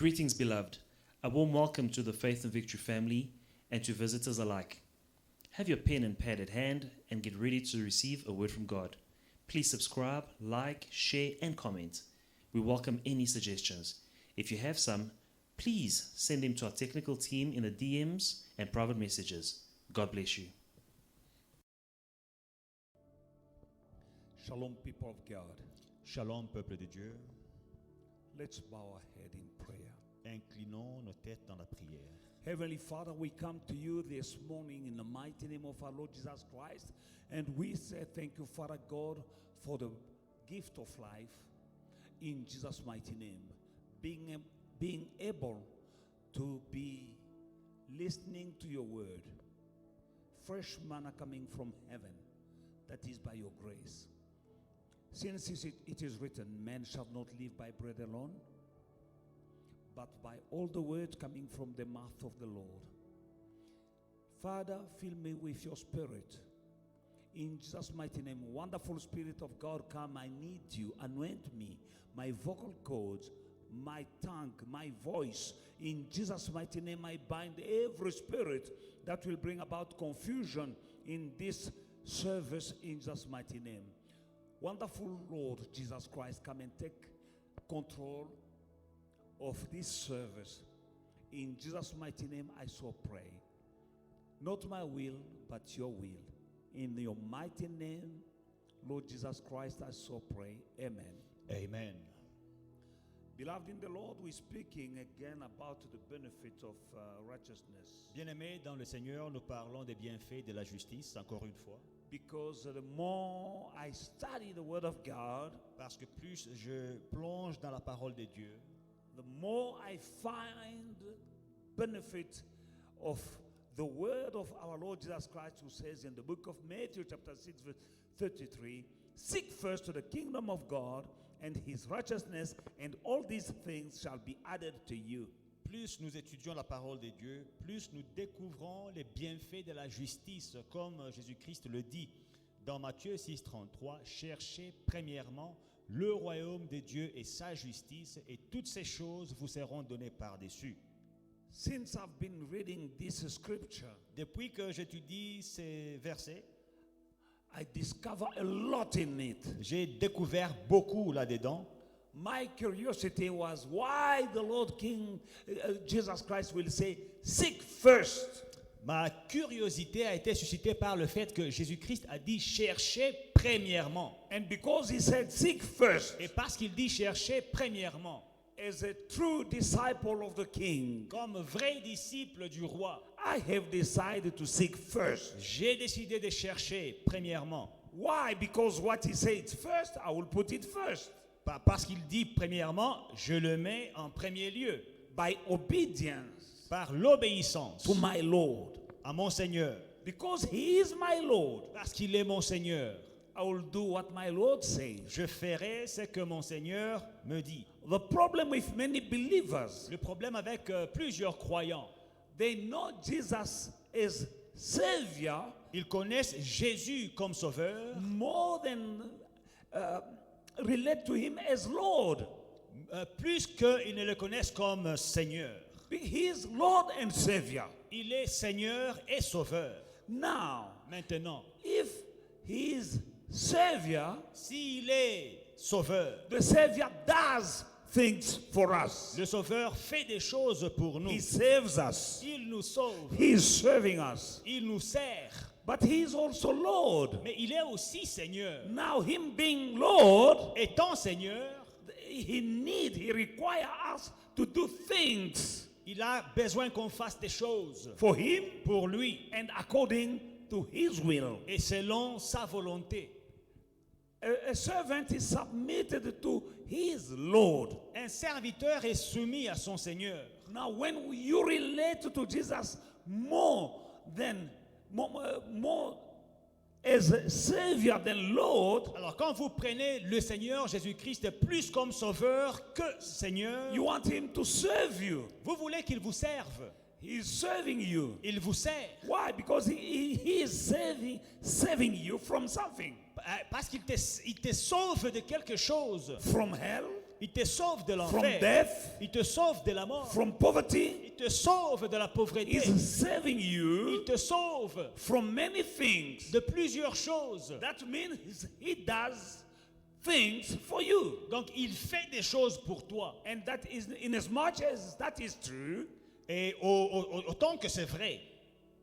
Greetings, beloved. A warm welcome to the Faith and Victory family and to visitors alike. Have your pen and pad at hand and get ready to receive a word from God. Please subscribe, like, share, and comment. We welcome any suggestions. If you have some, please send them to our technical team in the DMs and private messages. God bless you. Shalom, people of God. Shalom, peuple de Dieu. Let's bow our head in prayer. Inclinons nos têtes dans la prière. Heavenly Father, we come to you this morning in the mighty name of our Lord Jesus Christ, and we say thank you, Father God, for the gift of life in Jesus' mighty name. Being able to be listening to your word, fresh manna coming from heaven, that is by your grace. Since it is written, man shall not live by bread alone, but by all the words coming from the mouth of the Lord. Father, fill me with your spirit. In Jesus' mighty name, wonderful Spirit of God, come. I need you. Anoint me, my vocal cords, my tongue, my voice. In Jesus' mighty name, I bind every spirit that will bring about confusion in this service in Jesus' mighty name. Wonderful Lord Jesus Christ, come and take control of this service. In Jesus' mighty name, I so pray. Not my will, but your will. In your mighty name, Lord Jesus Christ, I so pray. Amen. Amen. Beloved in the Lord, we're speaking again about the benefit of righteousness. Bien-aimés dans le Seigneur, nous parlons des bienfaits de la justice, encore une fois. Because the more I study the Word of God, Parce que plus je plonge dans la parole de Dieu, the more I find benefit of the word of our Lord Jesus Christ, who says in the book of Matthew chapter 6 verse 33, seek first to the kingdom of God and his righteousness, and all these things shall be added to you. plus nous étudions la parole de Dieu, plus nous découvrons les bienfaits de la justice, comme Jésus-Christ le dit dans Matthieu 6,33, cherchez premièrement le royaume de Dieu et sa justice, et toutes ces choses vous seront données par-dessus. Since I've been reading this scripture, Depuis que j'étudie ces versets, I discover a lot in it. j'ai découvert beaucoup là-dedans. My curiosity was why the Lord King Jesus Christ will say, seek first. Ma curiosité a été suscitée par le fait que Jésus-Christ a dit chercher premièrement. And because he said seek first, Et parce qu'il dit chercher premièrement, as a true disciple of the King, comme vrai disciple du roi, I have decided to seek first. j'ai décidé de chercher premièrement. Why? Because what he says first, I will put it first. Parce qu'il dit premièrement, je le mets en premier lieu. By obedience Par l'obéissance to my Lord. à mon Seigneur. Because he is my Lord, Parce qu'il est mon Seigneur. I will do what my Lord says. Je ferai ce que mon Seigneur me dit. The problem with many believers, Le problème avec plusieurs croyants, they know Jesus as Savior ils connaissent Jésus comme sauveur, more than relate to him as Lord. plus qu'ils ne le connaissent comme Seigneur. He is Lord and Savior. Il est Seigneur et Sauveur. Now, Maintenant, if he is Savior, s'il est Sauveur, the Savior does things for us. le Sauveur fait des choses pour nous. He saves us. Il nous sauve, He is serving us. il nous sert, But he is also Lord. mais il est aussi Seigneur. Now, him being Lord, Étant Seigneur, he requires us to do things il a besoin qu'on fasse des choses for him pour lui and according to his will. et selon sa volonté. A servant is submitted to his Lord. Un serviteur est soumis à son Seigneur. Now, when you relate to Jesus more as a Savior than Lord, Alors quand vous prenez le Seigneur Jésus-Christ plus comme sauveur que Seigneur, you want him to serve you. vous voulez qu'il vous serve. He is serving you. Il vous sert. Why? Because he is saving you from something. Parce qu'il te sauve de quelque chose. From hell, Il te sauve de from l'enfer. death, Il te sauve de la mort. from poverty. Il te sauve de la pauvreté. He's saving you Il te sauve from many things. de plusieurs choses. That means he does things for you. Donc il fait des choses pour toi. And that is, in as much as that is true, Et autant que c'est vrai,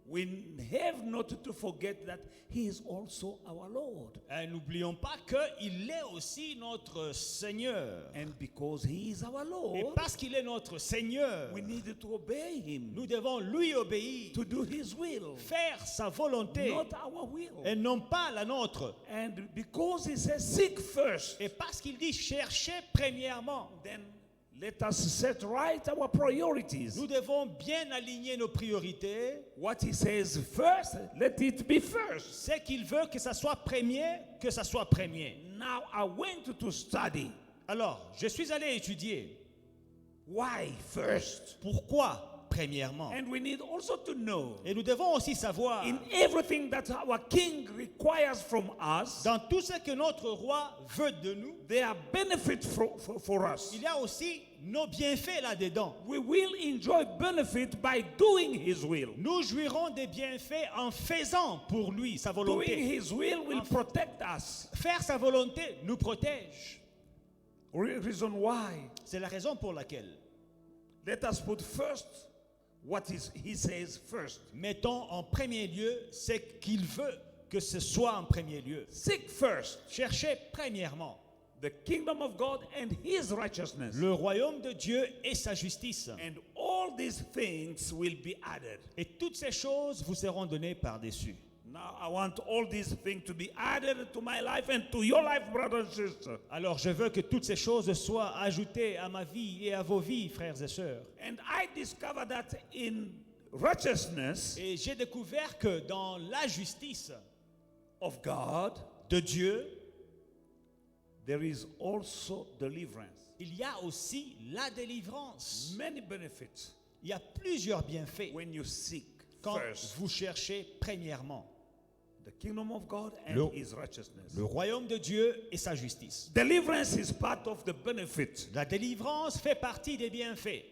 we have not to forget that he is also our Lord. n'oublions pas qu'il est aussi notre Seigneur. And because he is our Et Lord, parce qu'il est notre Seigneur, we need to obey him, nous devons lui obéir, to do his will, faire sa volonté not our will. et non pas la nôtre. And because he says seek first, Et parce qu'il dit chercher premièrement, then let us set right our priorities. nous devons bien aligner nos priorités. What he says first, let it be first. C'est qu'il veut que ça soit premier, que ça soit premier. Now I went to study. Alors, je suis allé étudier. Why first? Pourquoi premièrement? And we need also to know, Et nous devons aussi savoir, in everything that our king requires from us, dans tout ce que notre roi veut de nous, there are benefits for us. il y a aussi nos bienfaits là-dedans. We will enjoy benefit by doing his will. Nous jouirons des bienfaits en faisant pour lui sa Doing volonté. his will protect us. Faire sa volonté nous protège. Reason why. C'est la raison pour laquelle Let us put first what he says first. mettons en premier lieu ce qu'il veut que ce soit en premier lieu. Seek first Cherchez premièrement the kingdom of God and his righteousness. le royaume de Dieu et sa justice. And all these things will be added. Et toutes ces choses vous seront données par-dessus. Now I want all these things to be added to my life and to your life, brothers and sisters. Alors je veux que toutes ces choses soient ajoutées à ma vie et à vos vies, frères et sœurs. And I discovered that in righteousness Et j'ai découvert que dans la justice of God, de Dieu, there is also deliverance. il y a aussi la délivrance. Many benefits Il y a plusieurs bienfaits when you seek quand first vous cherchez premièrement the kingdom of God and Le- his righteousness. le royaume de Dieu et sa justice. Deliverance is part of the benefit La délivrance fait partie des bienfaits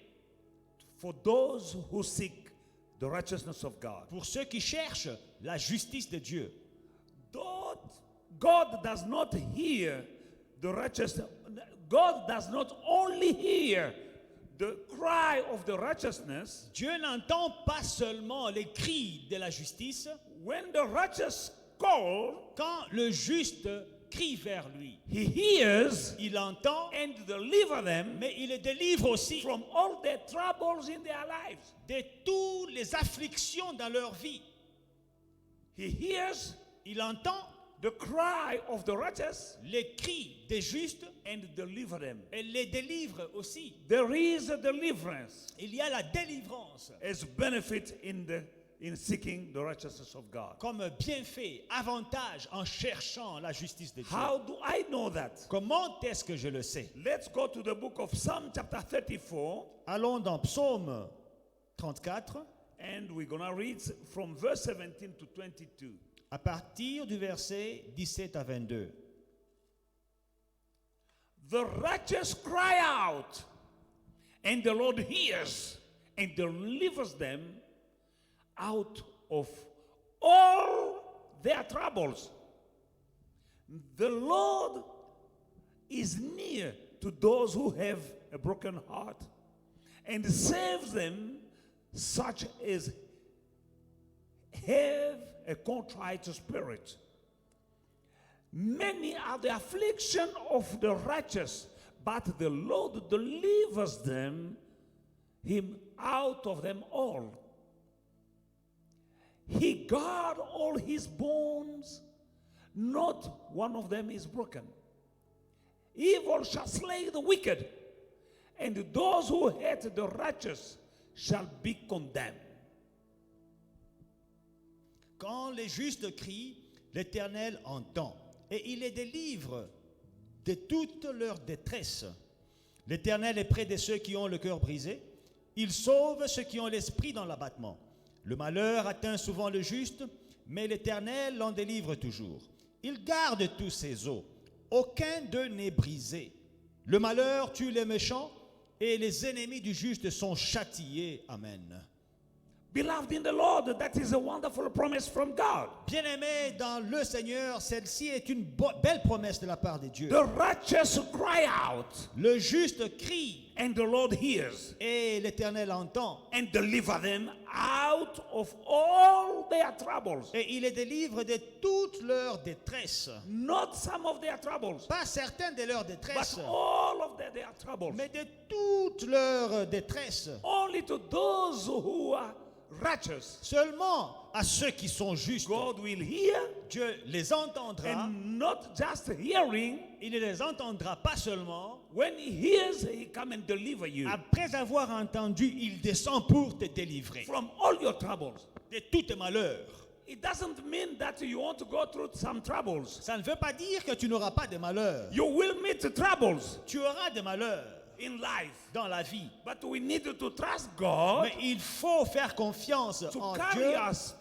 for those who seek the righteousness of God. pour ceux qui cherchent la justice de Dieu. God does not hear the righteous. God does not only hear the cry of the righteousness Dieu n'entend pas seulement les cris de la justice. when the righteous call. Quand le juste crie vers lui, He hears il entend, and deliver them mais il les délivre aussi from all their troubles in their lives. de toutes les afflictions dans leur vie. He hears Il entend the cry of the righteous les cris des justes and deliver them. et les délivre aussi. There is a deliverance Il y a la délivrance as benefit in seeking the righteousness of God. comme bienfait, avantage en cherchant la justice de Dieu. How do I know that? Comment est-ce que je le sais? Let's go to the book of Psalm chapter 34 Allons dans Psaume 34 and we're going to read from verse 17 to 22. à partir du verset 17 à 22. The righteous cry out, and the Lord hears and delivers them out of all their troubles. The Lord is near to those who have a broken heart and saves them, such as have a contrite spirit. Many are the affliction of the righteous, but the Lord delivers him out of them all. He guard all his bones, not one of them is broken. Evil shall slay the wicked, and those who hate the righteous shall be condemned. Quand les justes crient, l'Éternel entend et il les délivre de toute leur détresse. L'Éternel est près de ceux qui ont le cœur brisé. Il sauve ceux qui ont l'esprit dans l'abattement. Le malheur atteint souvent le juste, mais l'Éternel l'en délivre toujours. Il garde tous ses os. Aucun d'eux n'est brisé. Le malheur tue les méchants et les ennemis du juste sont châtiés. Amen. Beloved in the Lord, that is a wonderful promise from God. Bien-aimés dans le Seigneur, celle-ci est une belle promesse de la part de Dieu. The righteous cry out, Le juste crie and the Lord hears, et l'Éternel entend. and deliver them out of all their troubles. Et il les délivre de toute leur détresse. Not some of their troubles, Pas certaines de leurs détresses, but all of their troubles. mais de toute leur détresse. Only to those who are righteous, Seulement à ceux qui sont justes, God will hear, Dieu les entendra. and not just hearing. Il ne les entendra pas seulement. When he hears, he come and deliver you Après avoir entendu, il descend pour te délivrer from all your troubles. de tous tes malheurs. It doesn't mean that you want to go through some troubles. Ça ne veut pas dire que tu n'auras pas de malheurs. You will meet troubles Tu auras des malheurs in life, dans la vie. but we need to trust God Mais il faut faire confiance to en carry Dieu us,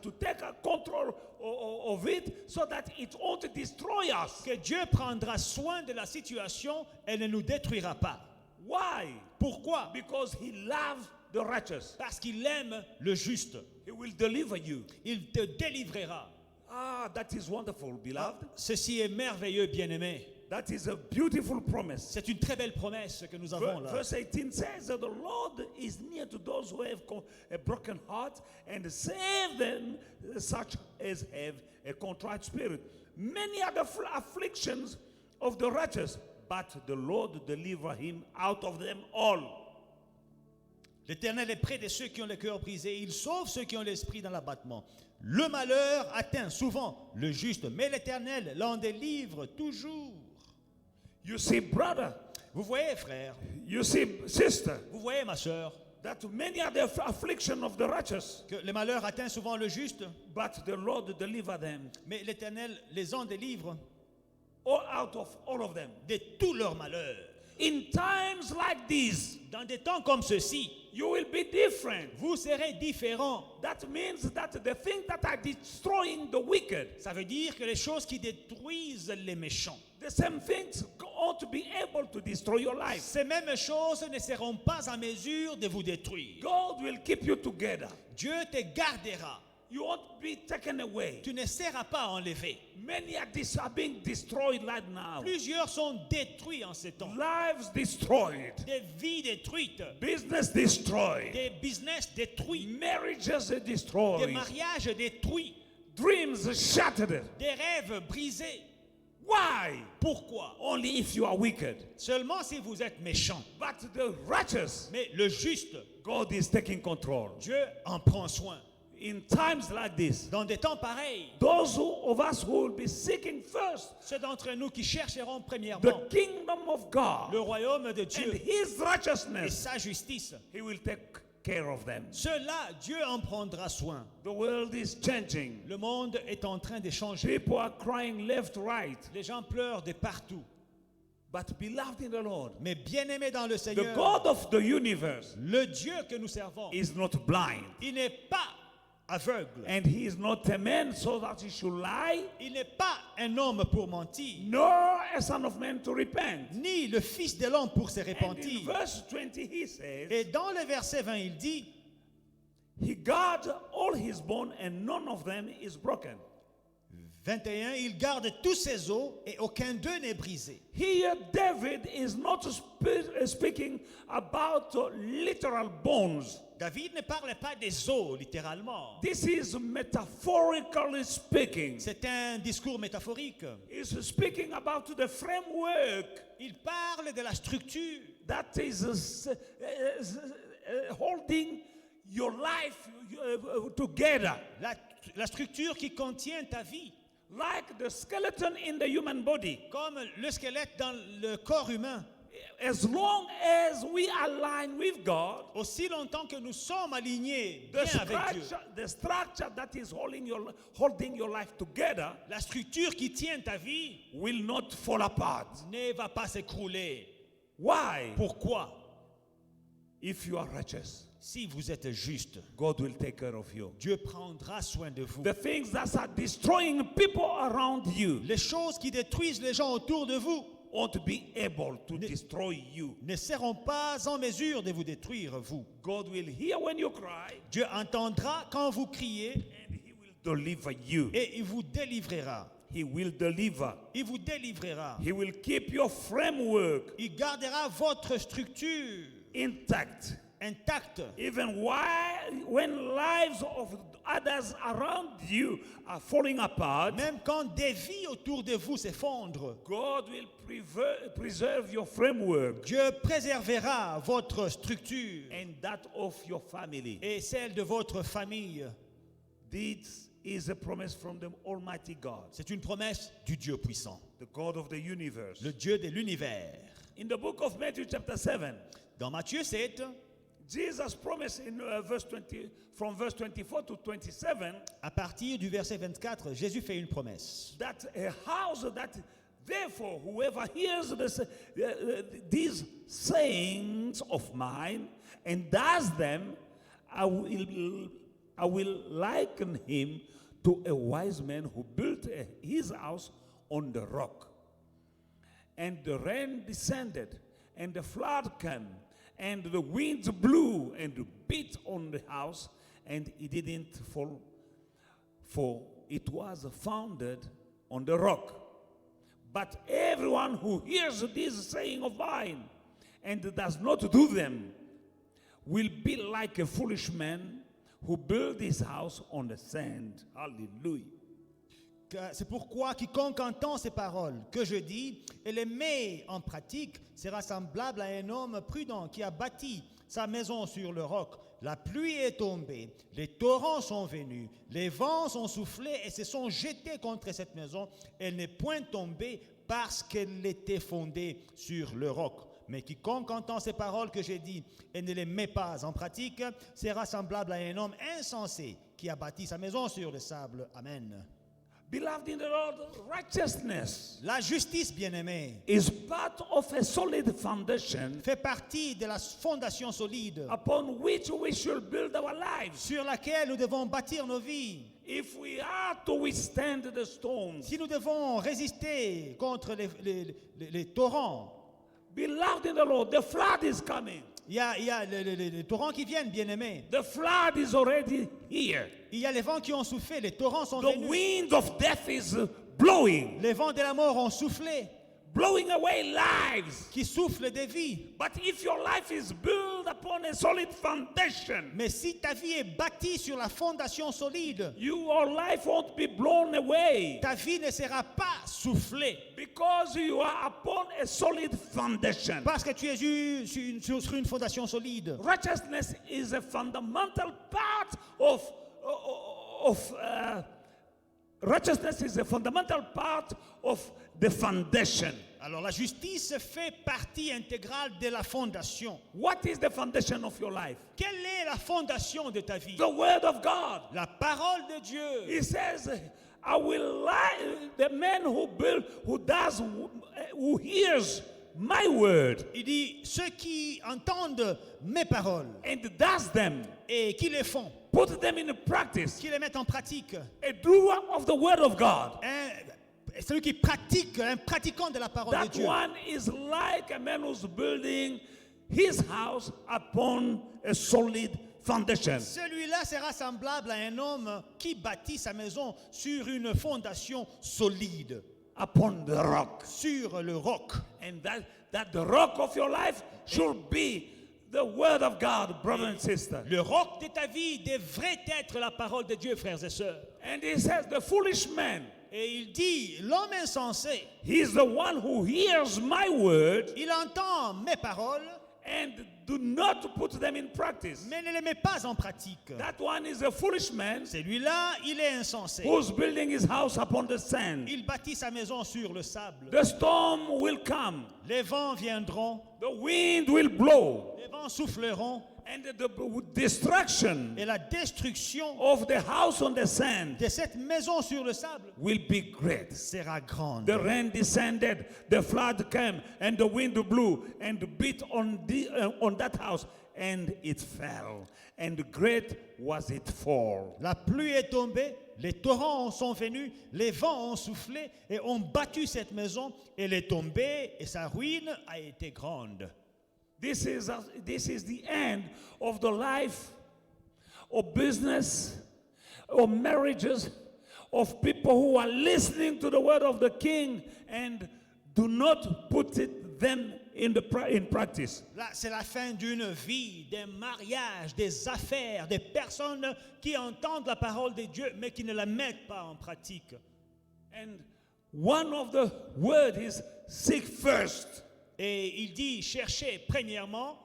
to take control of it, so that it won't destroy us. que Dieu prendra soin de la situation et ne nous détruira pas. Why? Pourquoi? Because he loves the righteous. Parce qu'il aime le juste. He will deliver you. Il te délivrera. Ah, that is wonderful, beloved. Ceci est merveilleux, bien-aimé. That is a beautiful promise. C'est une très belle promesse que nous avons là. Verse 18 says that the Lord is near to those who have a broken heart and save them, such as have a contrite spirit. Many are the afflictions of the righteous, but the Lord deliver him out of them all. L'Éternel est près de ceux qui ont le cœur brisé. Il sauve ceux qui ont l'esprit dans l'abattement. Le malheur atteint souvent le juste, mais l'Éternel l'en délivre toujours. You see, brother, Vous voyez, frère, you see, sister, vous voyez, ma sœur, that many are the affliction of the righteous, que le malheur atteint souvent le juste, but the Lord deliver them mais l'Éternel les en délivre all out of all of them. de tous leurs malheurs. In times like these, Dans des temps comme ceux-ci, you will be different. vous serez différents. That means that the things that are destroying the wicked, Ça veut dire que les choses qui détruisent les méchants, the same things ought to be able to destroy your life. ces mêmes choses ne seront pas en mesure de vous détruire. God will keep you together. Dieu te gardera. You won't be taken away. Tu ne seras pas enlevé. Many are being destroyed right now. Plusieurs sont détruits en ces temps. Lives destroyed. Des vies détruites, Business destroyed. des business détruits, Marriages des destroyed. mariages détruits, Dreams shattered. des rêves brisés. Why? Pourquoi? Only if you are wicked. Seulement si vous êtes méchant. But the righteous, Mais le juste, God is taking control. Dieu en prend soin. In times like this, Dans des temps pareils, those of us who will be seeking first ceux d'entre nous qui chercheront premièrement the kingdom of God le royaume de and Dieu his et righteousness, sa justice, he will take care of them. ceux-là, Dieu en prendra soin. The world is changing. Le monde est en train de changer. People are crying left, right. Les gens pleurent de partout. But beloved in the Lord, Mais bien-aimés dans le the Seigneur, God of the universe le Dieu que nous servons, is not blind. il n'est pas aveugle. And he is not a man so that he should lie, Il n'est pas un homme pour mentir, nor a son of man to repent. ni le fils de l'homme pour se And in repentir. verse 20 he says, Et dans le verset 20, il dit, he guards all his bones and none of them is broken. 21, il garde tous ses os et aucun d'eux n'est brisé. Here David is not speaking about literal bones. David ne parle pas des os, littéralement. This is metaphorically speaking. C'est un discours métaphorique. He's speaking about the framework Il parle de la structure that is holding your life together. la structure qui contient ta vie, Like the skeleton in the human body. comme le squelette dans le corps humain. As long as we align with God, Aussi longtemps que nous sommes alignés the bien avec Dieu, structure that is holding your life together la structure qui tient ta vie will not fall apart. ne va pas s'écrouler. Why? Pourquoi? If you are righteous, Si vous êtes juste, God will take care of you. Dieu prendra soin de vous. The things that are destroying people around you, Les choses qui détruisent les gens autour de vous, won't be able to destroy you. ne seront pas en mesure de vous détruire, vous. God will hear when you cry, Dieu entendra quand vous criez and He will deliver you. et il vous délivrera. He will deliver. Il vous délivrera. He will keep your framework Il gardera votre structure intact. intacte. Even when lives of others around you are falling apart, Même quand des vies autour de vous s'effondrent, God will preserve your framework Dieu préservera votre structure and that of your family. et celle de votre famille. This is a promise from the Almighty God, C'est une promesse du Dieu puissant, the God of the universe. le Dieu de l'univers. In the book of Matthew chapter 7, Dans Matthieu 7, Jesus promised in from verse 24 to 27 à partir du verset 24, Jésus fait une promesse. that a house that therefore whoever hears these sayings of mine and does them, I will liken him to a wise man who built his house on the rock. And the rain descended, and the flood came, and the winds blew and beat on the house, and it didn't fall, for it was founded on the rock. But everyone who hears this saying of mine and does not do them will be like a foolish man who built his house on the sand. Hallelujah. C'est pourquoi quiconque entend ces paroles que je dis et les met en pratique sera semblable à un homme prudent qui a bâti sa maison sur le roc. La pluie est tombée, les torrents sont venus, les vents sont soufflés et se sont jetés contre cette maison. Elle n'est point tombée parce qu'elle était fondée sur le roc. Mais quiconque entend ces paroles que j'ai dit et ne les met pas en pratique sera semblable à un homme insensé qui a bâti sa maison sur le sable. Amen. Beloved in the Lord, righteousness La justice, bien-aimée, is part of a solid foundation fait partie de la fondation solide upon which we should build our lives. sur laquelle nous devons bâtir nos vies. If we are to withstand the storms, Si nous devons résister contre les torrents, beloved in the Lord, the flood is coming. il y a les torrents qui viennent, bien-aimés. The flood is already here. Il y a les vents qui ont soufflé, les torrents sont The venus. wind of death is blowing, Les vents de la mort ont soufflé, blowing away lives. qui soufflent des vies. But if your life is built upon a solid foundation, Mais si ta vie est bâtie sur la fondation solide, your life won't be blown away ta vie ne sera pas soufflée. because you are upon a solid foundation. Parce que tu es sur une fondation solide. Righteousness is a fundamental part righteousness is a fundamental part of the foundation. Alors la justice fait partie intégrale de la fondation. What is the foundation of your life? Quelle est la fondation de ta vie? The Word of God. La parole de Dieu. He says, I will lie the man who hears my word Il dit, ceux qui entendent mes paroles and does them, et qui les font, put them in practice. qui les mettent en pratique. A doer of the Word of God. Celui qui pratique, un pratiquant de la parole de That Dieu. one is like a man who's building his house upon a solid foundation. Celui-là sera semblable à un homme qui bâtit sa maison sur une fondation solide, Upon the rock. sur le roc. And that the rock of your life should be the Word of God, brother and sister. Le roc de ta vie devrait être la parole de Dieu, frères et sœurs. And he says, the foolish man, Et il dit, l'homme insensé, he's the one who hears my word il entend mes paroles, and do not put them in practice. mais ne les met pas en pratique. That one is a foolish man Celui-là, il est insensé. who's building his house upon the sand. Il bâtit sa maison sur le sable. The storm will come. Les vents viendront, The wind will blow. les vents souffleront, And the destruction Et la destruction of the house on the sand de cette maison sur le sable will be great. sera grande. The rain descended, the flood came, and the wind blew and beat on that house, and it fell. And great was its fall. La pluie est tombée, les torrents sont venus, les vents ont soufflé et ont battu cette maison. Elle est tombée et sa ruine a été grande. This is the end of the life, of business, of marriages, of people who are listening to the word of the King and do not put them in practice. Là, c'est la fin d'une vie, des mariages, des affaires, des personnes qui entendent la parole de Dieu mais qui ne la mettent pas en pratique. And one of the words is seek first Et il dit, cherchez premièrement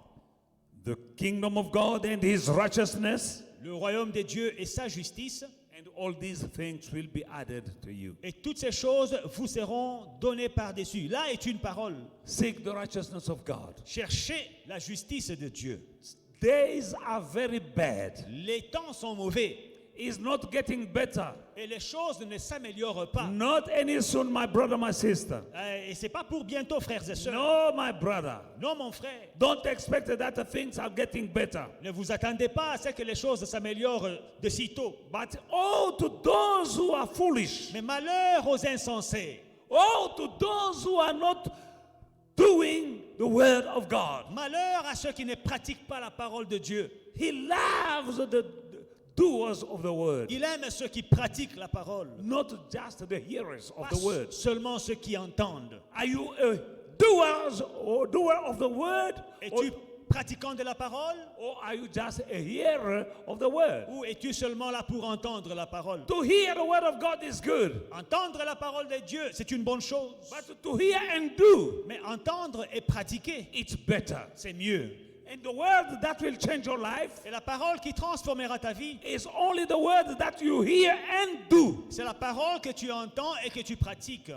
the kingdom of God and his righteousness, le royaume de Dieu et sa justice, and all these things will be added to you. et toutes ces choses vous seront données par-dessus. Là est une parole. Seek the righteousness of God. Cherchez la justice de Dieu. Days are very bad. Les temps sont mauvais It's not getting better. et les choses ne s'améliorent pas. Not any soon, my brother, my sister. Et c'est pas pour bientôt, frères et sœurs. No, my brother. Non, mon frère. Don't expect that things are getting better. Ne vous attendez pas à ce que les choses s'améliorent de sitôt. But oh, to those who are foolish. Mais malheur aux insensés. Oh, to those who are not doing the word of God. Malheur à ceux qui ne pratiquent pas la parole de Dieu. He loves the doers of the word, Il aime ceux qui pratiquent la parole. not just the hearers of Pas the word. seulement ceux qui entendent. Are you a doer of the word, Es-tu pratiquant de la parole or are you just a hearer of the word? ou es-tu seulement là pour entendre la parole? To hear the word of God is good, Entendre la parole de Dieu, c'est une bonne chose. but to hear and do, Mais entendre et pratiquer, it's better. c'est mieux. And the word that will change your life Et la parole qui transformera ta vie, is only the word that you hear and do. c'est la parole que tu entends et que tu pratiques.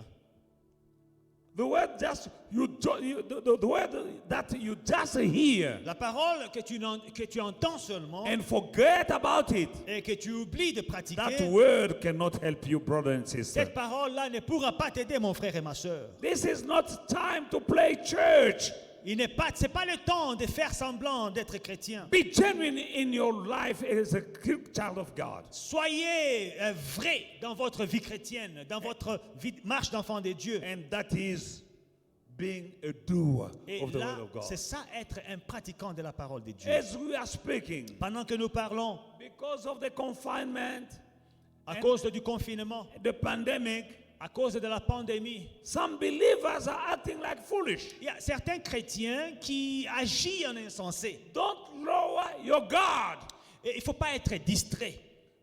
The word the word that you just hear La parole que tu entends seulement and forget about it. et que tu oublies de That pratiquer, word cannot help you, brother and sister. cette parole-là ne pourra pas t'aider, mon frère et ma soeur. This is not time to play church. C'est pas le temps de faire semblant d'être chrétien. Be genuine in your life as a child of God. Soyez vrai dans votre vie chrétienne, dans votre marche d'enfant de Dieu. And that is being a doer Et of the là, word of God. c'est ça, être un pratiquant de la parole de Dieu. As we are speaking, Pendant que nous parlons, because of the confinement, à cause du confinement, the pandemic, à cause de la pandémie, some believers are acting like foolish. il y a certains chrétiens qui agissent en insensé. Don't lower your guard. Et il ne faut pas être distrait.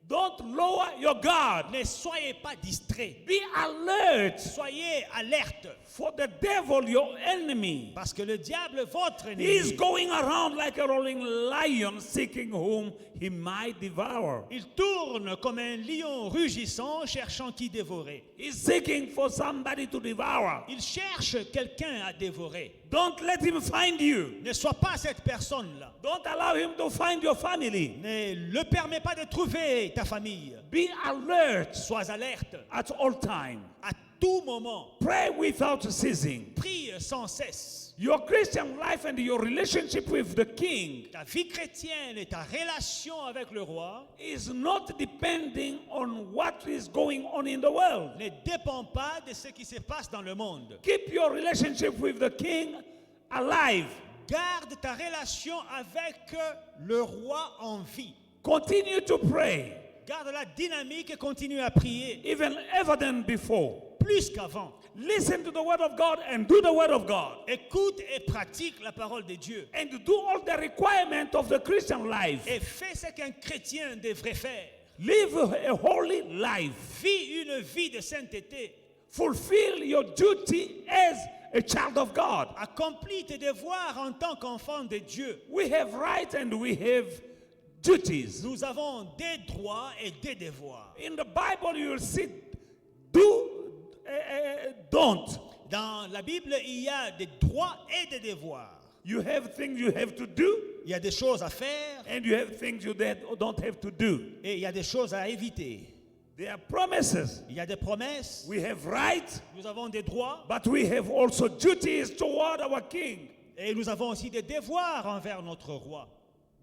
Don't lower your guard. Ne soyez pas distrait. Be alert, Soyez alerte. for the devil, your enemy, Parce que le diable, votre is ennemi, going around like a rolling lion, seeking whom he might devour. il tourne comme un lion rugissant, cherchant qui dévorer. He's seeking for somebody to devour. Il cherche quelqu'un à dévorer. Don't let him find you. Ne sois pas cette personne-là. Don't allow him to find your family. Ne le permets pas de trouver ta famille. Be alert Sois alerte at all time. à tout moment. Pray without ceasing. Prie sans cesse. Your Christian life and your relationship with the King Ta vie chrétienne et ta relation avec le roi is not depending on what is going on in the world. ne dépend pas de ce qui se passe dans le monde. Keep your relationship with the King alive. Garde ta relation avec le roi en vie. Continue to pray, Garde la dynamique et continue à prier even ever than before. plus qu'avant. Listen to the word of God and do the word of God. Écoute et pratique la parole de Dieu. And do all the requirements of the Christian life. Et fais ce qu'un chrétien devrait faire. Live a holy life. Vis une vie de sainteté. Fulfill your duty as a child of God. Accomplis tes devoirs en tant qu'enfant de Dieu. We have rights and we have duties. Nous avons des droits et des devoirs. In the Bible, you will see don't. Dans la Bible, il y a des droits et des devoirs. You have things you have to do, Il y a des choses à faire and you have things you don't have to do. et il y a des choses à éviter. There are promises. Il y a des promesses, We have rights, nous avons des droits but we have also duties toward our King. et nous avons aussi des devoirs envers notre roi.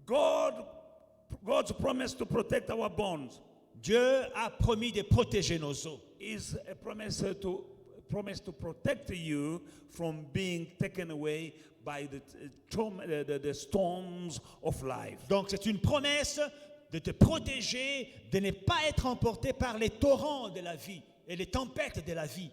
God's promise to protect our bonds Dieu a promis de protéger nos eaux. is a promise to protect you from being taken away by the storms of life. Donc c'est une promesse de te protéger, de ne pas être emporté par les torrents de la vie et les tempêtes de la vie.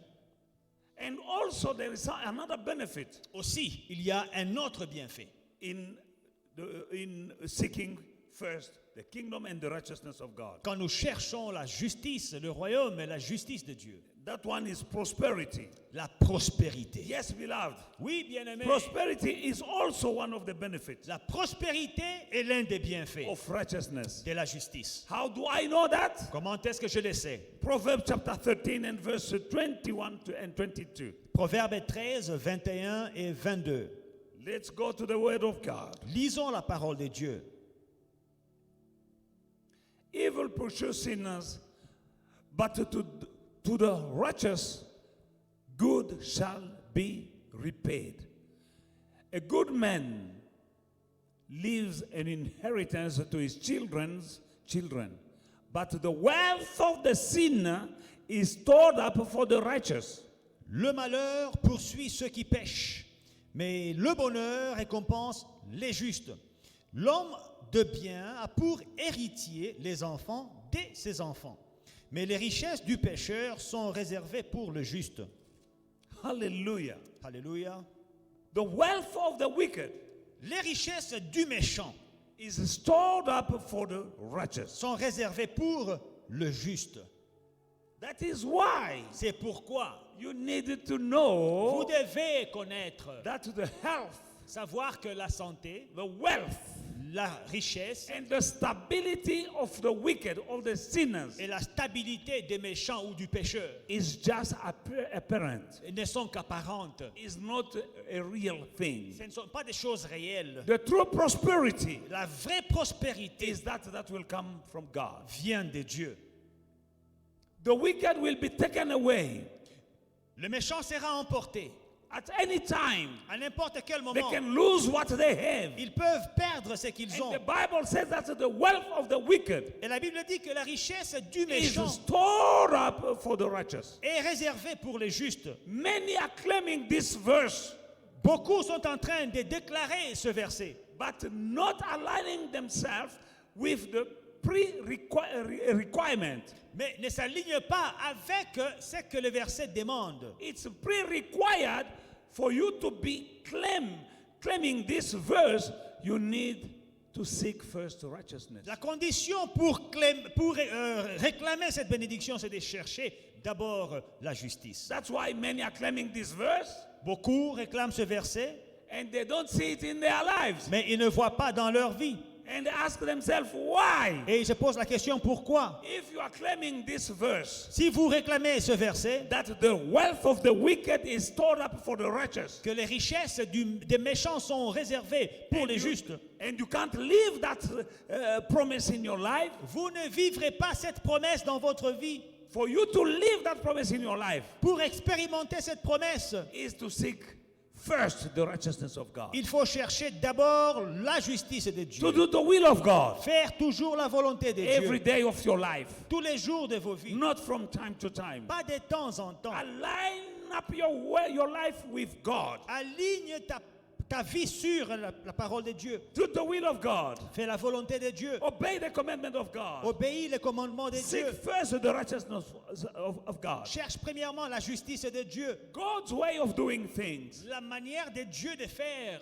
And also there is another benefit Aussi, il y a un autre bienfait in seeking first the kingdom and the righteousness of God. quand nous cherchons la justice, le royaume et la justice de Dieu. That one is prosperity. La prospérité. Yes, beloved. Oui, bien-aimé. Prosperity is also one of the benefits La prospérité est l'un des bienfaits of righteousness. de la justice. How do I know that? Comment est-ce que je le sais? Proverbs chapter 13 and verse 21 and 22. Proverbe 13, 21 et 22. Let's go to the word of God. Lisons la parole de Dieu. Evil pursues sinners, but to the righteous, good shall be repaid. A good man leaves an inheritance to his children's children, but the wealth of the sinner is stored up for the righteous. Le malheur poursuit ceux qui pêchent, mais le bonheur récompense les justes. L'homme de bien a pour héritier les enfants de ses enfants, mais les richesses du pécheur sont réservées pour le juste. Hallelujah. Alléluia. The wealth of the wicked Les richesses du méchant is stored up for the righteous. sont réservées pour le juste. That is why C'est pourquoi you needed to vous know devez connaître, that the health, savoir que la santé, the wealth, la richesse and the stability of the wicked, of the sinners, et la stabilité des méchants ou du pécheur is just apparent. ne sont qu'apparentes. Is not a real thing. Ce ne sont pas des choses réelles. The true prosperity La vraie prospérité is that will come from God. vient de Dieu. The wicked will be taken away Le méchant sera emporté at any time. à n'importe quel They moment. can lose what they have. Ils peuvent perdre ce qu'ils And ont. the Bible says that the wealth of the wicked Et la Bible dit que la richesse du is méchant stored up for the righteous. est réservée pour les justes. Many are claiming this verse, Beaucoup sont en train de déclarer ce verset, but not aligning themselves with the requirement. mais ne s'alignent pas avec ce que le verset demande. It's pre-required for you to be claiming this verse. You need to seek first righteousness. La condition pour réclamer cette bénédiction, c'est de chercher d'abord la justice. That's why many are claiming this verse, Beaucoup réclament ce verset, and they don't see it in their lives. mais ils ne voient pas dans leur vie. And they ask themselves, why? Et ils se posent la question, pourquoi? If you are claiming this verse, Si vous réclamez ce verset, that the wealth of the wicked is stored up for the righteous, que les richesses des méchants sont réservées pour les justes, and you can't live that promise in your life, vous ne vivrez pas cette promesse dans votre vie. for you to live that promise in your life Pour expérimenter cette promesse, is to seek first the righteousness of God. il faut chercher d'abord la justice de To Dieu. do the will of God Faire toujours la volonté de every Dieu. day of your life, Tous les jours de vos vies. not from time to time. Pas de temps en temps. Align up your life with God. Aligne ta vie sur la parole de Dieu. Do the will of God. Fais la volonté de Dieu. Obey the commandment of God. Obéis les commandements de Seek Dieu. first the righteousness of God. Cherche premièrement la justice de Dieu. God's way of doing things. La manière de Dieu de faire.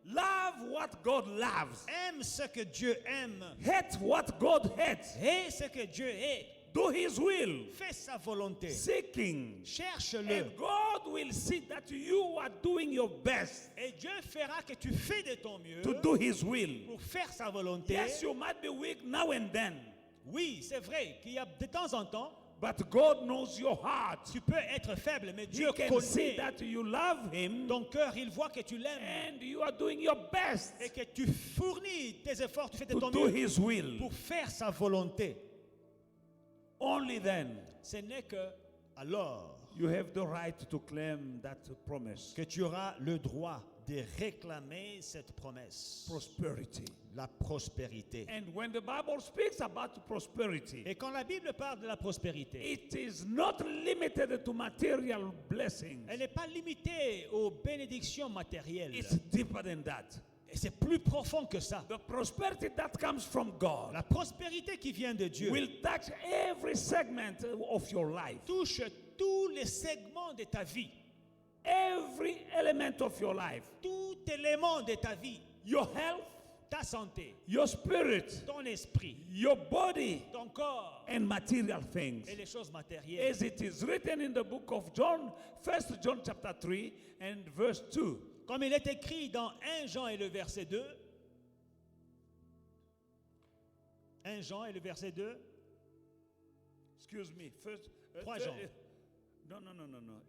Love what God loves. Aime ce que Dieu aime. Hate what God hates. Hais ce que Dieu hait. Do His will. Fais sa volonté. Seeking. Cherche-le. And God will see that you are doing your best Et Dieu fera que tu fais de ton mieux to do His will. pour faire sa volonté. Yes, you might be weak now and then, Oui, c'est vrai qu'il y a de temps en temps, But God knows your heart. Tu peux être faible, mais He Dieu can see connaît that you love Him ton cœur. Il voit que tu l'aimes and you are doing your best et que tu fournis tes efforts, tu fais de to ton do mieux His will. pour faire sa volonté. Only then Ce n'est que alors you have the right to claim that promise. que tu auras le droit de réclamer cette promesse, Prosperity. la prospérité. And when the Bible speaks about prosperity, Et quand la Bible parle de la prospérité, it is not limited to material blessings. elle n'est pas limitée aux bénédictions matérielles. It's deeper than that. Et c'est plus profond que ça. The prosperity that comes from God La prospérité qui vient de Dieu will touch every segment of your life, touche tous les segments de ta vie, every element of your life, tout élément de ta vie, your health, ta santé, your spirit, ton esprit, your body, ton corps and material things. et les choses matérielles. As it is written in the book of John, 1 John chapter 3 and verse 2. Comme il est écrit dans 1 Jean et le verset 2, 1 Jean et le verset 2, Excuse me. First, 3 Jean. No.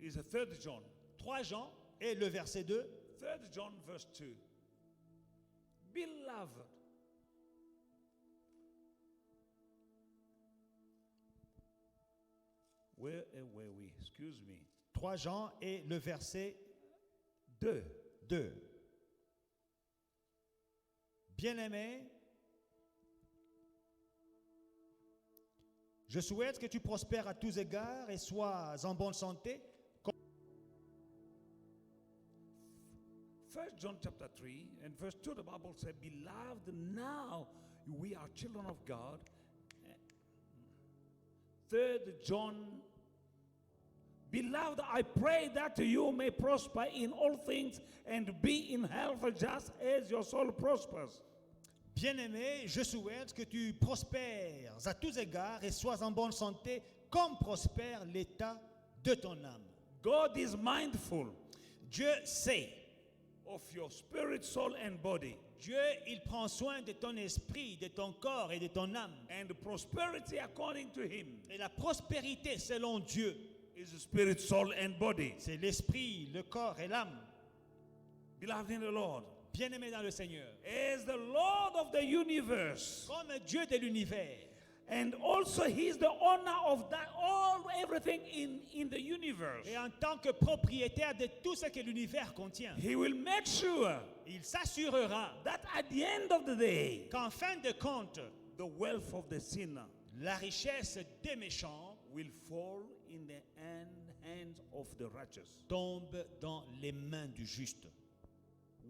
It's a 3 John. 3 Jean et le verset 2, 3 John verse 2. Beloved, where were we? Excuse me. 3 Jean et le verset 2. 2. Bien-aimé, je souhaite que tu prospères à tous égards et sois en bonne santé. 1 John chapter 3 and verse 2, the Bible says, Beloved, now we are children of God. 3 John, Beloved, I pray that you may prosper in all things and be in health just as your soul prospers. Bien-aimé, je souhaite que tu prospères à tous égards et sois en bonne santé comme prospère l'état de ton âme. God is mindful Dieu sait. of your spirit, soul, and body. Dieu, il prend soin de ton esprit, de ton corps et de ton âme. And prosperity according to Him Et la prospérité selon Dieu, is spirit, soul, and body. c'est l'esprit, le corps et l'âme. Beloved in the Lord, Bien-aimé dans le Seigneur, as the Lord of the universe, comme Dieu de l'univers, and also He's the owner of that everything in the universe. et en tant que propriétaire de tout ce que l'univers contient, He will make sure il s'assurera that at the end of the day, qu'en fin de compte, the wealth of the sinner la richesse des méchants will fall in the hands of the righteous. tombe dans les mains du juste.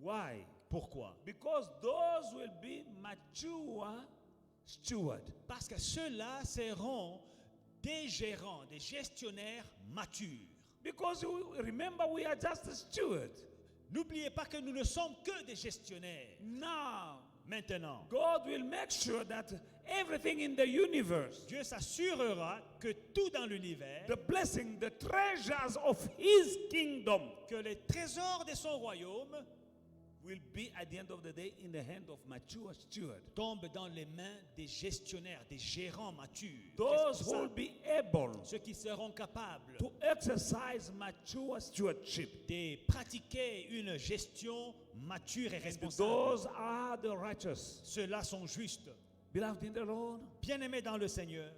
Why? Pourquoi? Because those will be mature stewards. Parce que ceux-là seront des gérants, des gestionnaires matures. Because remember, we are just stewards. N'oubliez pas que nous ne sommes que des gestionnaires. Now, Maintenant, God will make sure that everything in the universe, Dieu s'assurera que tout dans l'univers, the blessing, the treasures of His kingdom, que les trésors de son royaume will be at the end of the day in the hand of mature stewards. tombent dans les mains des gestionnaires, des gérants matures. Those who will be able Ceux qui seront capables to exercise mature stewardship. de pratiquer une gestion mature et responsable. Those are the righteous. Ceux-là sont justes. Beloved in the Lord, Bien-aimés dans le Seigneur,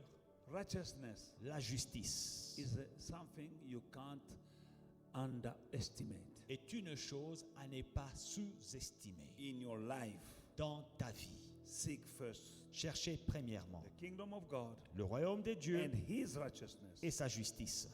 righteousness la justice is something you can't underestimate est une chose à ne pas sous-estimer in your life. dans ta vie. Seek first Cherchez premièrement the kingdom of God le royaume de Dieu and His righteousness, et sa justice.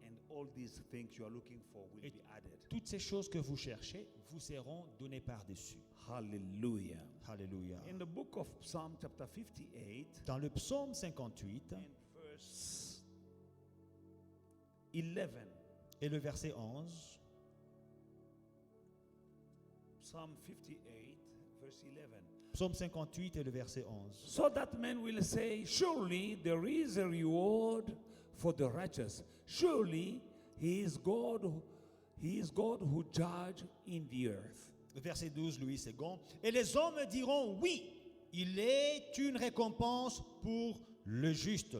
and all these things you are looking for will Et be added. toutes ces choses que vous cherchez vous seront données par-dessus. Hallelujah. Alléluia. In the book of Psalm chapter 58 Dans le psaume 58 and verse 11, et le verset 11, Psalm 58 verse 11. psaume 58 et le verset 11. So that men will say, surely there is a reward for the righteous. Surely He is God who judge in the earth. Le verset 12, Louis II. Et les hommes diront, oui, il est une récompense pour le juste.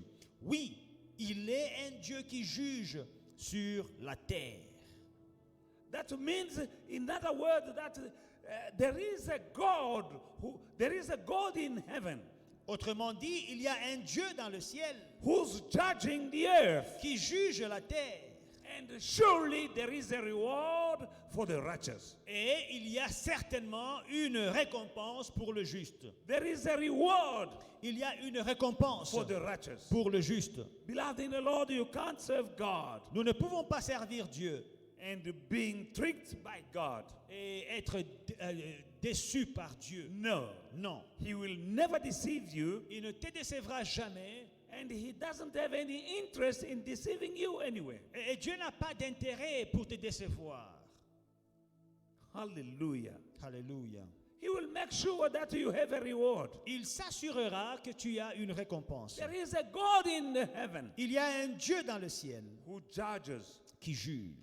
Oui, il est un Dieu qui juge sur la terre. That means, in other words, that there is a God in heaven Autrement dit, il y a un Dieu dans le ciel who's judging the earth. qui juge la terre. And surely there is a reward for the righteous. Et il y a certainement une récompense pour le juste. There is a reward Il y a une récompense for the righteous. pour le juste. Beloved in the Lord, you can't serve God Nous ne pouvons pas servir Dieu and being tricked by God. et être déçu par Dieu. No. Non. He will never deceive you, Il ne te décevra jamais. and he doesn't have any interest in deceiving you anyway. Et Dieu n'a pas d'intérêt pour te décevoir. Hallelujah. Alléluia. He will make sure that you have a reward. Il s'assurera que tu as une récompense. There is a God in the heaven Il y a un Dieu dans le ciel who judges qui juge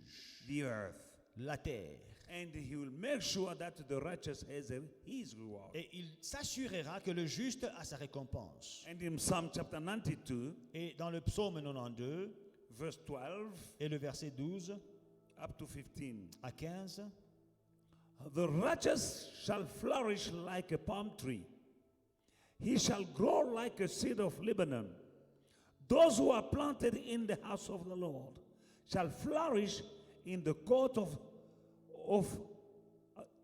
the earth, la terre. and he will make sure that the righteous has his reward. Et il s'assurera que le juste a sa récompense. And in Psalm chapter 92, Et dans le psaume 92 verse 12 et le verset 12 up to 15, à 15, the righteous shall flourish like a palm tree. He shall grow like a cedar of Lebanon. Those who are planted in the house of the Lord shall flourish in the court of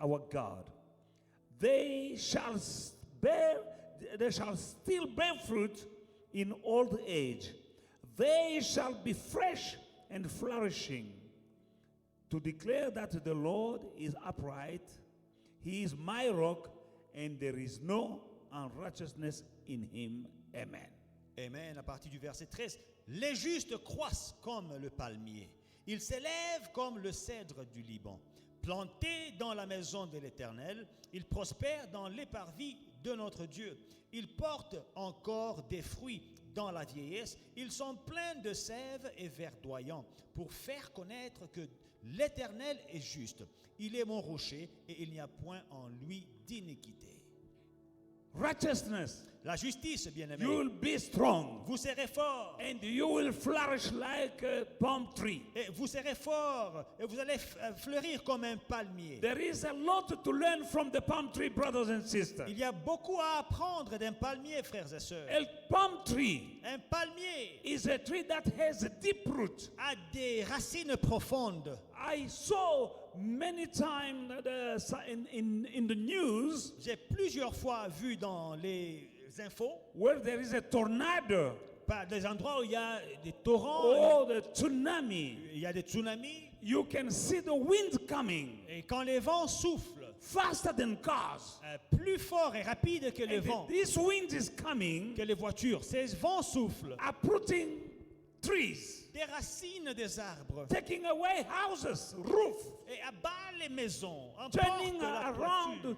our God. They shall still bear fruit in old age. They shall be fresh and flourishing, to declare that the Lord is upright. He is my rock, and there is no unrighteousness in him. Amen. Amen, à partir du verset 13. Les justes croissent comme le palmier. Ils s'élèvent comme le cèdre du Liban. Plantés dans la maison de l'Éternel, ils prospèrent dans l'éparvis de notre Dieu. Ils portent encore des fruits dans la vieillesse. Ils sont pleins de sève et verdoyants pour faire connaître que l'Éternel est juste. Il est mon rocher et il n'y a point en lui d'iniquité. Righteousness. La justice, bien-aimé. You will be strong, Vous serez fort. and you will flourish like a palm tree. Et vous serez fort et vous allez fleurir comme un palmier. There is a lot to learn from the palm tree, brothers and sisters. Il y a beaucoup à apprendre d'un palmier, frères et sœurs. A palm tree Un palmier is a tree that has a deep root. a des racines profondes. I saw many times in the news J'ai plusieurs fois vu dans les infos where there is a tornado des endroits où il y a des torrents, or the tsunami. il y a des tsunamis. You can see the wind coming Et quand les vents soufflent, faster than cars. plus fort et rapide que le And vent, this wind is coming, que les voitures, ces vents soufflent, uprooting trees, des racines des arbres, taking away houses, roof, et abat les maisons, turning emporte la around toiture,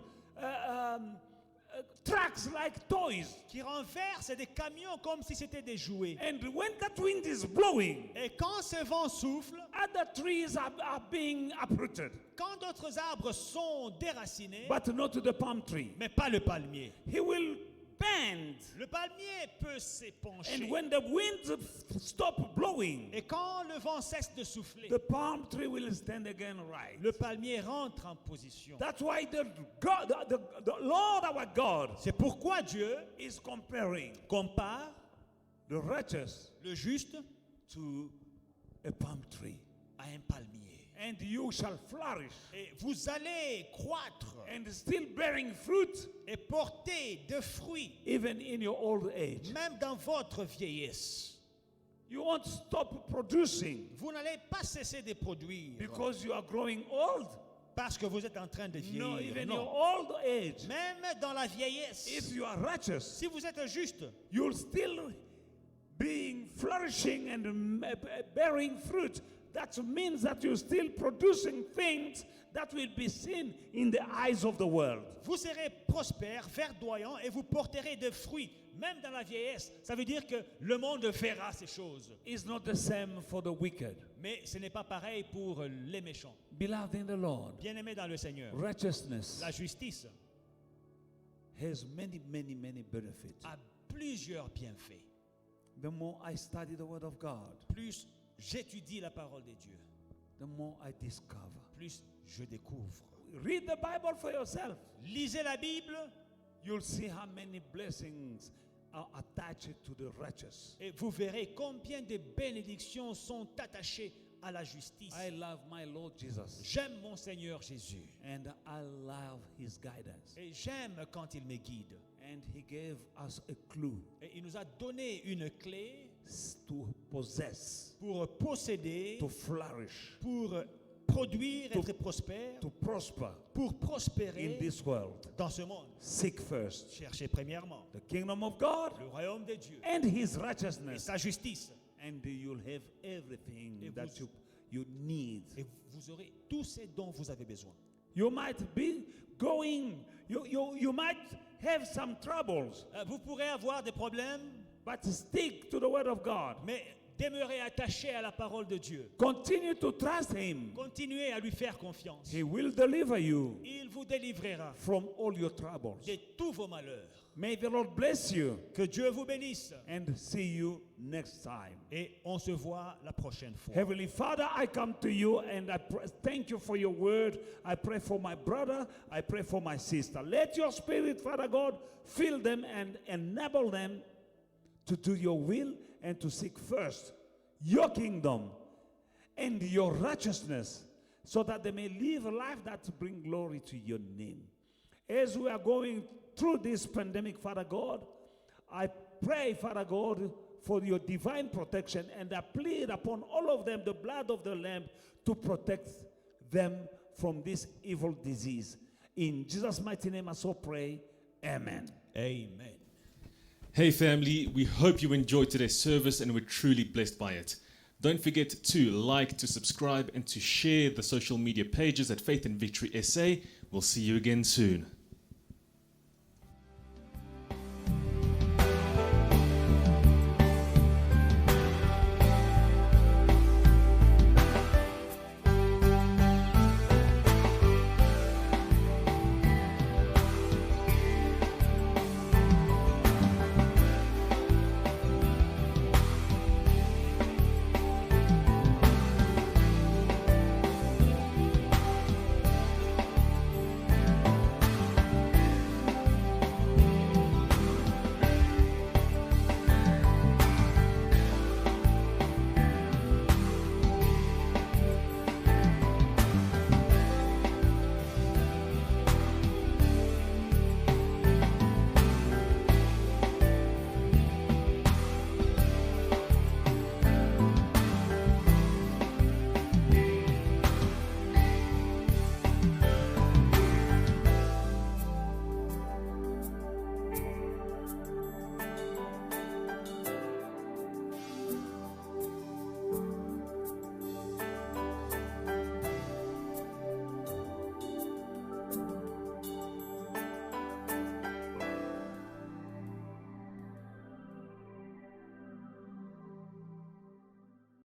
trucks like toys. qui renversent des camions comme si c'était des jouets. And when that wind is blowing, Et quand ce vent souffle, other trees are being uprooted, quand d'autres arbres sont déracinés, but not the palm tree. mais pas le palmier. He will bend. Le palmier peut s'épancher. And when the wind stop blowing, Et quand le vent cesse de souffler, the palm tree will stand again right. le palmier rentre en position. That's why the Lord our God C'est pourquoi Dieu is comparing compare the righteous le juste to a palm tree. à un palmier. And you shall flourish Et vous allez croître and still bearing fruit et porter de fruits, even in your old age. même dans votre vieillesse. You won't stop producing Vous n'allez pas cesser de produire because you are growing old. parce que vous êtes en train de No, vieillir. even Non. your old age. Même dans la vieillesse, If you are righteous, si vous êtes juste, you'll still being flourishing and bearing fruit. That means that you're still producing things that will be seen in the eyes of the world. vous serez prospère, verdoyant et vous porterez de fruits, même dans la vieillesse. Ça veut dire que le monde verra ces choses. It's not the same for the wicked. Mais ce n'est pas pareil pour les méchants. Beloved in the Lord, Bien-aimés dans le Seigneur, righteousness la justice has many benefits. a plusieurs bienfaits. the more I study the Word of God, plus j'étudie la parole de Dieu, the more I discover. plus je découvre. Read the Bible for yourself. Lisez la Bible You'll see how many blessings are attached to the righteous. et vous verrez combien de bénédictions sont attachées à la justice. I love my Lord Jesus, J'aime mon Seigneur Jésus and I love His guidance. et j'aime quand il me guide. And He gave us a clue Et il nous a donné une clé to possess, pour posséder, to flourish, pour produire, To- être prospère, to prosper pour in prospérer this world. dans ce monde. Seek first Cherchez premièrement the kingdom of God le royaume de Dieu and His et righteousness, sa justice. and you'll have everything Et that vous- you need. Et vous aurez tout ce dont vous avez besoin. You might be going, you might have some troubles, Vous pourrez avoir des problèmes, but stick to the Word of God. mais demeurez attachés à la parole de Dieu. Continue to trust Him. Continuez à lui faire confiance. He will deliver you Il vous délivrera from all your troubles. de tous vos malheurs. May the Lord bless you Que Dieu vous bénisse. and see you next time. Et on se voit la prochaine fois. Heavenly Father, I come to you and I thank you for your word. I pray for my brother. I pray for my sister. Let your spirit, Father God, fill them and enable them to do your will and to seek first your kingdom and your righteousness so that they may live a life that brings glory to your name. As we are going through this pandemic, Father God, I pray, Father God, for your divine protection, and I plead upon all of them the blood of the Lamb to protect them from this evil disease. In Jesus' mighty name I so pray. Amen. Amen. Hey family, we hope you enjoyed today's service and were truly blessed by it. Don't forget to like, to subscribe, and to share the social media pages at Faith and Victory SA. We'll see you again soon.